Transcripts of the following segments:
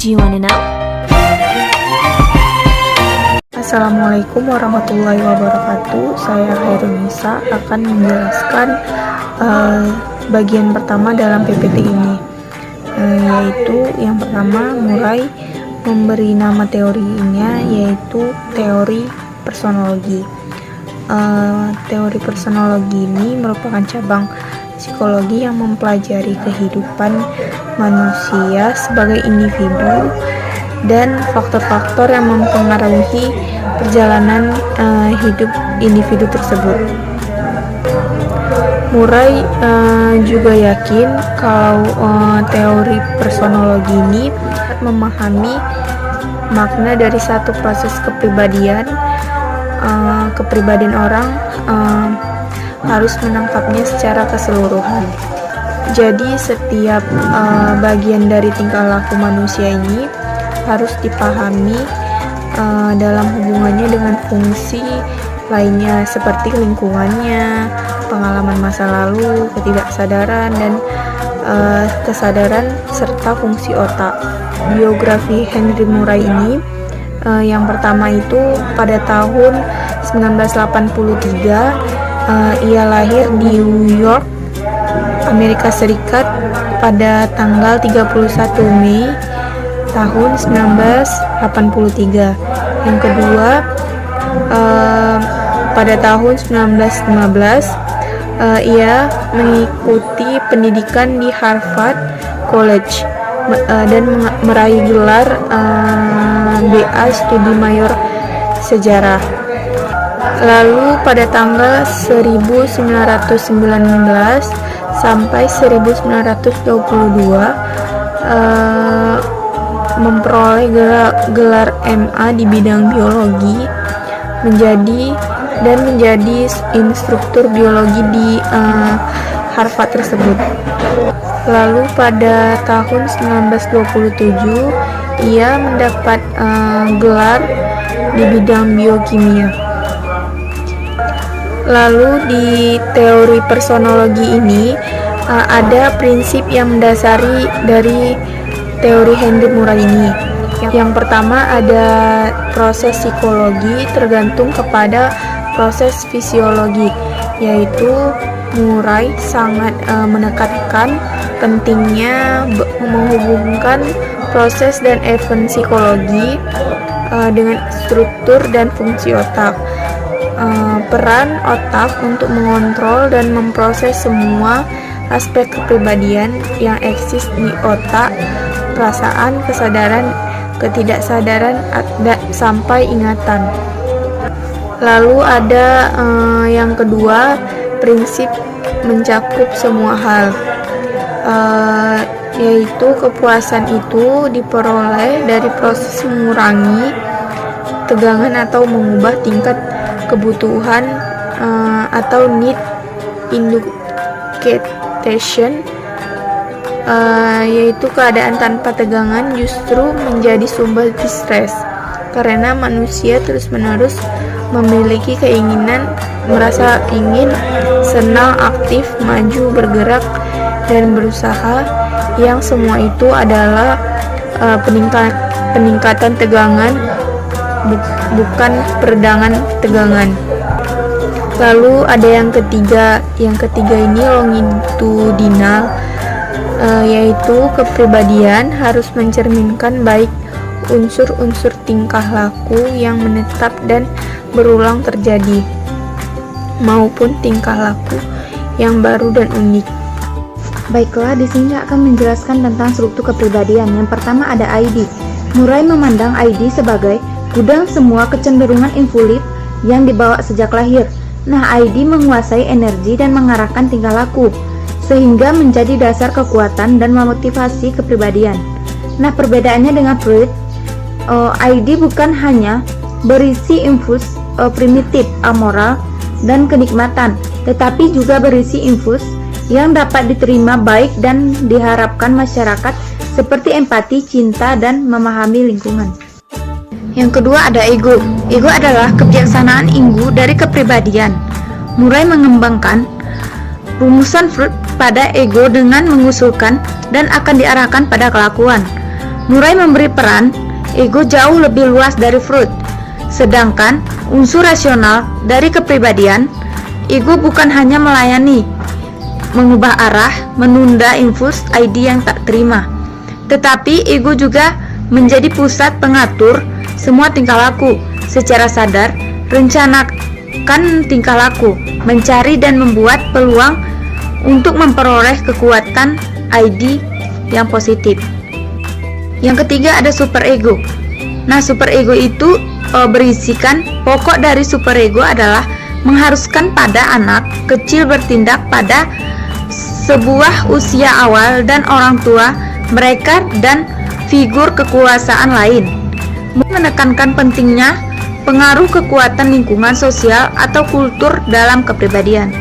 Do you wanna know? Assalamualaikum warahmatullahi wabarakatuh. Saya Hairunisa akan menjelaskan bagian pertama dalam PPT ini, yaitu yang pertama Murray memberi nama teorinya yaitu teori personologi. Teori personologi ini merupakan cabang psikologi yang mempelajari kehidupan manusia sebagai individu dan faktor-faktor yang mempengaruhi perjalanan hidup individu tersebut. Murray juga yakin kalau teori personologi ini memahami makna dari satu proses kepribadian orang harus menangkapnya secara keseluruhan. Jadi setiap bagian dari tingkah laku manusia ini harus dipahami dalam hubungannya dengan fungsi lainnya seperti lingkungannya, pengalaman masa lalu, ketidaksadaran, dan kesadaran serta fungsi otak. Biografi Henry Murray ini yang pertama itu pada tahun 1983, ia lahir di New York, Amerika Serikat pada tanggal 31 Mei tahun 1983. Yang kedua, pada tahun 1915 ia mengikuti pendidikan di Harvard College dan meraih gelar BA Studi Mayor Sejarah. Lalu pada tanggal 1919 sampai 1922 memperoleh gelar MA di bidang biologi, menjadi instruktur biologi di Harvard tersebut. Lalu pada tahun 1927 ia mendapat gelar di bidang biokimia. Lalu di teori personologi ini ada prinsip yang mendasari dari teori Henry Murray ini. Yang pertama ada proses psikologi tergantung kepada proses fisiologi, yaitu Murray sangat menekankan pentingnya menghubungkan proses dan event psikologi dengan struktur dan fungsi otak. Peran otak untuk mengontrol dan memproses semua aspek kepribadian yang eksis di otak, perasaan, kesadaran, ketidaksadaran, sampai ingatan. Lalu ada yang kedua, prinsip mencakup semua hal, yaitu kepuasan itu diperoleh dari proses mengurangi tegangan atau mengubah tingkat kebutuhan atau need indication, yaitu keadaan tanpa tegangan justru menjadi sumber stres karena manusia terus-menerus memiliki keinginan, merasa ingin, senang, aktif, maju, bergerak, dan berusaha, yang semua itu adalah peningkatan tegangan, bukan peredangan tegangan. Lalu ada yang ketiga ini longitudinal, yaitu kepribadian harus mencerminkan baik unsur-unsur tingkah laku yang menetap dan berulang terjadi, maupun tingkah laku yang baru dan unik. Baiklah, di sini akan menjelaskan tentang struktur kepribadian. Yang pertama ada ID. Murray memandang ID sebagai gudang semua kecenderungan impulsif yang dibawa sejak lahir. Nah, ID menguasai energi dan mengarahkan tingkah laku, sehingga menjadi dasar kekuatan dan memotivasi kepribadian. Nah, perbedaannya dengan Freud, ID bukan hanya berisi impuls primitif, amoral, dan kenikmatan, tetapi juga berisi impuls yang dapat diterima baik dan diharapkan masyarakat seperti empati, cinta, dan memahami lingkungan. Yang kedua ada ego. Ego adalah kebijaksanaan inggu dari kepribadian. Murray mengembangkan rumusan Freud pada ego dengan mengusulkan dan akan diarahkan pada kelakuan. Murray memberi peran ego jauh lebih luas dari Freud. Sedangkan unsur rasional dari kepribadian, ego bukan hanya melayani, mengubah arah, menunda impuls ID yang tak terima, tetapi ego juga menjadi pusat pengatur semua tingkah laku. Secara sadar, rencanakan tingkah laku, mencari dan membuat peluang untuk memperoleh kekuatan ID yang positif. Yang ketiga ada superego. Nah, superego itu berisikan pokok dari superego adalah mengharuskan pada anak kecil bertindak pada sebuah usia awal dan orang tua mereka dan figur kekuasaan lain. Menekankan pentingnya pengaruh kekuatan lingkungan sosial atau kultur dalam kepribadian.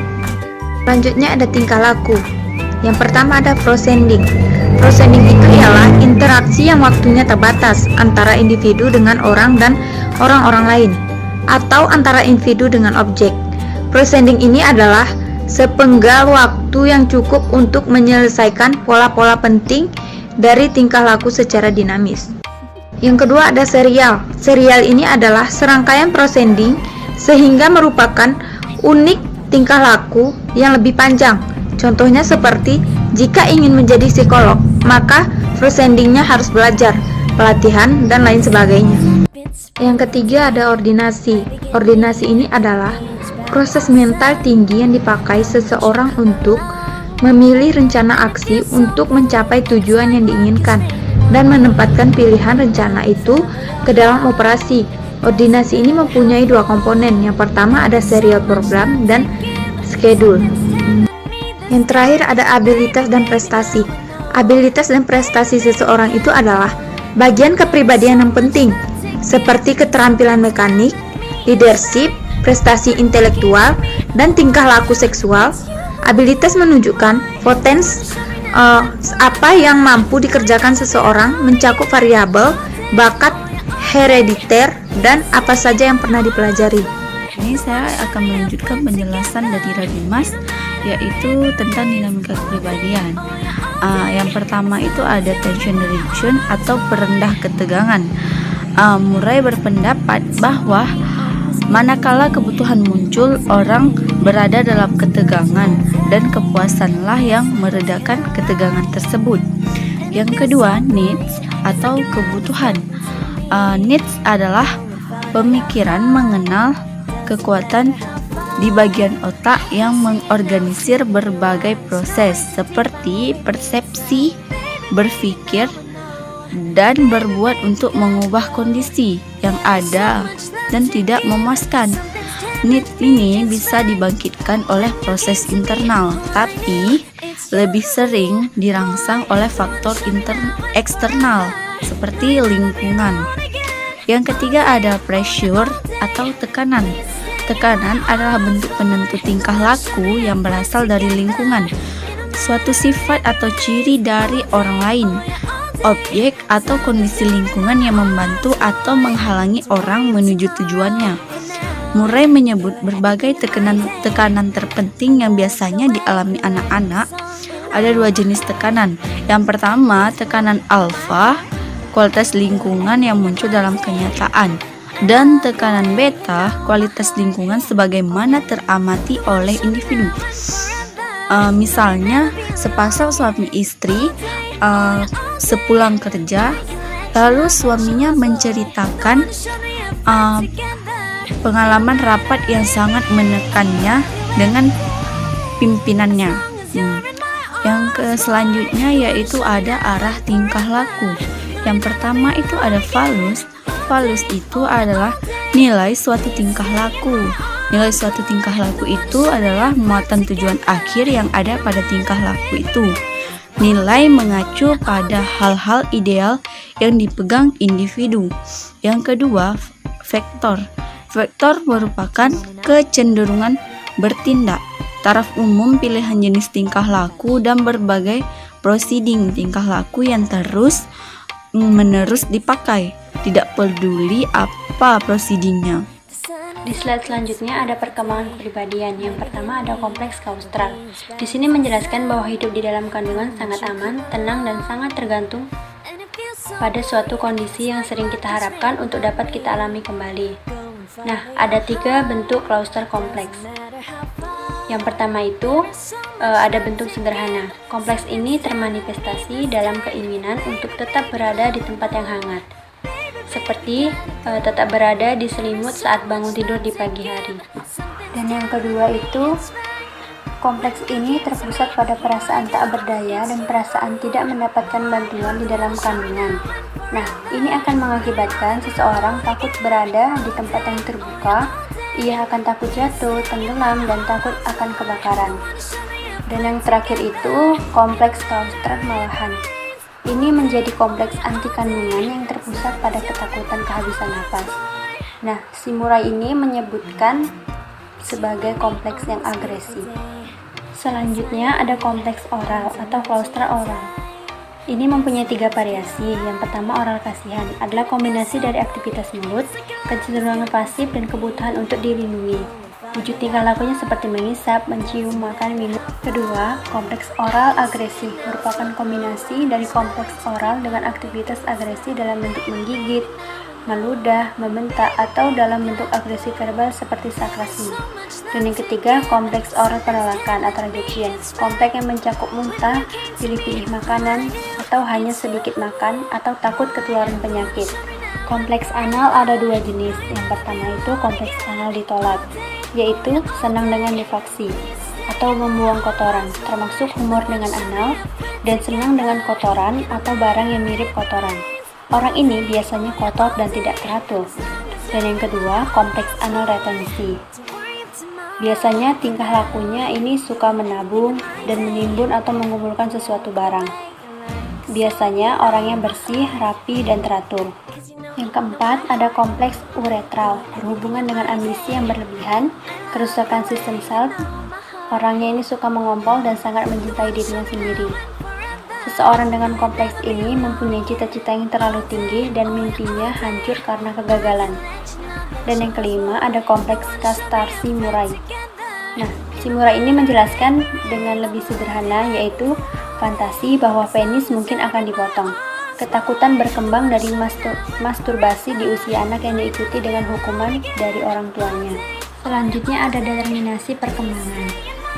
Selanjutnya ada tingkah laku. Yang pertama ada prosending. Prosending itu ialah interaksi yang waktunya terbatas antara individu dengan orang dan orang-orang lain, atau antara individu dengan objek. Prosending ini adalah sepenggal waktu yang cukup untuk menyelesaikan pola-pola penting dari tingkah laku secara dinamis. Yang kedua ada serial. Serial ini adalah serangkaian prosending sehingga merupakan unik tingkah laku yang lebih panjang. Contohnya seperti jika ingin menjadi psikolog, maka prosendingnya harus belajar, pelatihan, dan lain sebagainya. Yang ketiga ada ordinasi. Ordinasi ini adalah proses mental tinggi yang dipakai seseorang untuk memilih rencana aksi untuk mencapai tujuan yang diinginkan dan menempatkan pilihan rencana itu ke dalam operasi. Ordinasi ini mempunyai dua komponen. Yang pertama ada serial program dan schedule. Yang terakhir ada abilitas dan prestasi. Abilitas dan prestasi seseorang itu adalah bagian kepribadian yang penting, seperti keterampilan mekanik, leadership, prestasi intelektual, dan tingkah laku seksual. Abilitas menunjukkan potensi apa yang mampu dikerjakan seseorang, mencakup variabel, bakat, herediter, dan apa saja yang pernah dipelajari. Ini saya akan melanjutkan penjelasan dari Radimas, yaitu tentang dinamika kepribadian. Yang pertama itu ada tension reduction atau perendah ketegangan. Murray berpendapat bahwa manakala kebutuhan muncul, orang berada dalam ketegangan dan kepuasanlah yang meredakan ketegangan tersebut. Yang kedua, needs atau kebutuhan. Needs adalah pemikiran mengenal kekuatan di bagian otak yang mengorganisir berbagai proses seperti persepsi, berpikir, dan berbuat untuk mengubah kondisi yang ada dan tidak memuaskan. Need ini bisa dibangkitkan oleh proses internal, tapi lebih sering dirangsang oleh faktor eksternal seperti lingkungan. Yang ketiga ada pressure atau tekanan. Tekanan adalah bentuk penentu tingkah laku yang berasal dari lingkungan, suatu sifat atau ciri dari orang lain, objek atau kondisi lingkungan yang membantu atau menghalangi orang menuju tujuannya. Murray menyebut berbagai tekanan terpenting yang biasanya dialami anak-anak. Ada dua jenis tekanan. Yang pertama, tekanan alfa, kualitas lingkungan yang muncul dalam kenyataan, dan tekanan beta, kualitas lingkungan sebagaimana teramati oleh individu. Misalnya, sepasang suami istri sepulang kerja, lalu suaminya menceritakan pengalaman rapat yang sangat menekannya dengan pimpinannya. Yang selanjutnya yaitu ada arah tingkah laku. Yang pertama itu ada valus. Valus itu adalah nilai suatu tingkah laku. Nilai suatu tingkah laku itu adalah muatan tujuan akhir yang ada pada tingkah laku itu. Nilai mengacu pada hal-hal ideal yang dipegang individu. Yang kedua, vektor. Vektor merupakan kecenderungan bertindak. Taraf umum pilihan jenis tingkah laku dan berbagai proceeding tingkah laku yang terus menerus dipakai, tidak peduli apa proceedingnya. Di slide selanjutnya ada perkembangan kepribadian. Yang pertama ada kompleks kaustral. Di sini menjelaskan bahwa hidup di dalam kandungan sangat aman, tenang, dan sangat tergantung pada suatu kondisi yang sering kita harapkan untuk dapat kita alami kembali. Nah, ada 3 bentuk klauster kompleks. Yang pertama itu ada bentuk sederhana. Kompleks ini termanifestasi dalam keinginan untuk tetap berada di tempat yang hangat, seperti tetap berada di selimut saat bangun tidur di pagi hari. Dan yang kedua itu, kompleks ini terpusat pada perasaan tak berdaya dan perasaan tidak mendapatkan bantuan di dalam kandungan. Nah, ini akan mengakibatkan seseorang takut berada di tempat yang terbuka, ia akan takut jatuh, tenggelam, dan takut akan kebakaran. Dan yang terakhir itu, kompleks klauster malahan. Ini menjadi kompleks anti kandungan yang terpusat pada ketakutan kehabisan napas. Nah, si Murray ini menyebutkan sebagai kompleks yang agresif. Selanjutnya ada kompleks oral atau klauster oral. Ini mempunyai 3 variasi. Yang pertama, oral kasihan adalah kombinasi dari aktivitas mulut, kecenderungan pasif, dan kebutuhan untuk dilindungi. Wujud tingkah lakunya seperti mengisap, mencium, makan, minum. Kedua, kompleks oral agresif merupakan kombinasi dari kompleks oral dengan aktivitas agresi dalam bentuk menggigit, meludah, membentak, atau dalam bentuk agresi verbal seperti sarkasme. Dan yang ketiga, kompleks oral penolakan atau rejection, kompleks yang mencakup muntah, pilih-pilih makanan, atau hanya sedikit makan, atau takut ketularan penyakit. Kompleks anal ada 2 jenis. Yang pertama itu kompleks anal ditolak, yaitu senang dengan difaksi atau membuang kotoran, termasuk humor dengan anal, dan senang dengan kotoran atau barang yang mirip kotoran. Orang ini biasanya kotor dan tidak teratur. Dan yang kedua, kompleks anal retensi. Biasanya tingkah lakunya ini suka menabung dan menimbun atau mengumpulkan sesuatu barang. Biasanya orangnya bersih, rapi, dan teratur. Yang keempat, ada kompleks uretral, berhubungan dengan ambisi yang berlebihan, kerusakan sistem sel. Orangnya ini suka mengompol dan sangat mencintai dirinya sendiri. Seseorang dengan kompleks ini mempunyai cita-cita yang terlalu tinggi dan mimpinya hancur karena kegagalan. Dan yang kelima, ada kompleks kastarsi Murray. Nah, si Murray ini menjelaskan dengan lebih sederhana, yaitu fantasi bahwa penis mungkin akan dipotong. Ketakutan berkembang dari masturbasi di usia anak yang diikuti dengan hukuman dari orang tuanya. Selanjutnya ada determinasi perkembangan.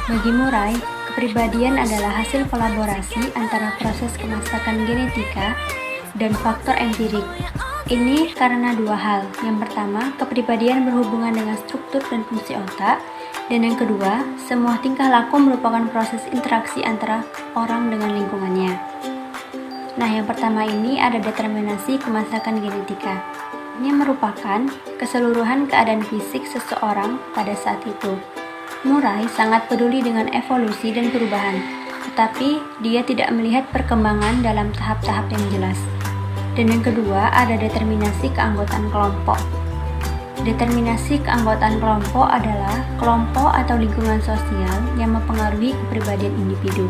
Bagi Murray, kepribadian adalah hasil kolaborasi antara proses kemasakan genetika dan faktor empirik. Ini karena 2 hal. Yang pertama, kepribadian berhubungan dengan struktur dan fungsi otak. Dan yang kedua, semua tingkah laku merupakan proses interaksi antara orang dengan lingkungannya. Nah, yang pertama ini ada determinasi kemasakan genetika. Ini merupakan keseluruhan keadaan fisik seseorang pada saat itu. Murray sangat peduli dengan evolusi dan perubahan, tetapi dia tidak melihat perkembangan dalam tahap-tahap yang jelas. Dan yang kedua, ada determinasi keanggotaan kelompok. Determinasi keanggotaan kelompok adalah kelompok atau lingkungan sosial yang mempengaruhi kepribadian individu.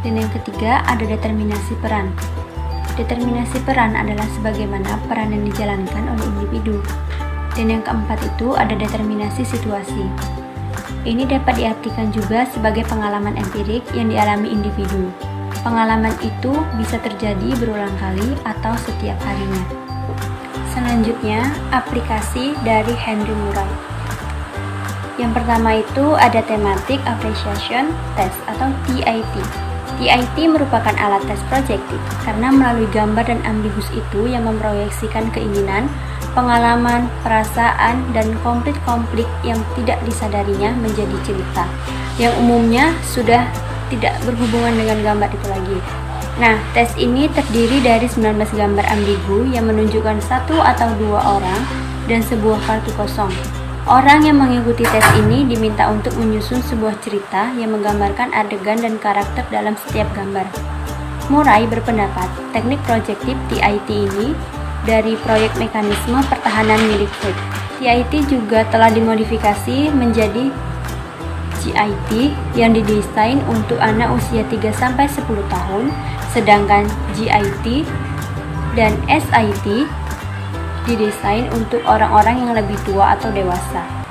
Dan yang ketiga, ada determinasi peran. Determinasi peran adalah sebagaimana peran yang dijalankan oleh individu. Dan yang keempat itu ada determinasi situasi. Ini dapat diartikan juga sebagai pengalaman empirik yang dialami individu. Pengalaman itu bisa terjadi berulang kali atau setiap harinya. Selanjutnya, aplikasi dari Henry Murray. Yang pertama itu ada Thematic Appreciation Test atau TIT. TIT merupakan alat tes projektif karena melalui gambar dan ambigus itu yang memproyeksikan keinginan, pengalaman, perasaan, dan konflik-konflik yang tidak disadarinya menjadi cerita yang umumnya sudah tidak berhubungan dengan gambar itu lagi. Nah, tes ini terdiri dari 19 gambar ambigu yang menunjukkan 1 atau 2 orang dan sebuah kartu kosong. Orang yang mengikuti tes ini diminta untuk menyusun sebuah cerita yang menggambarkan adegan dan karakter dalam setiap gambar. Murray berpendapat teknik projektif TIT ini dari proyek mekanisme pertahanan milik Freud. TIT juga telah dimodifikasi menjadi GIT yang didesain untuk anak usia 3-10 tahun, sedangkan GIT dan SIT didesain untuk orang-orang yang lebih tua atau dewasa.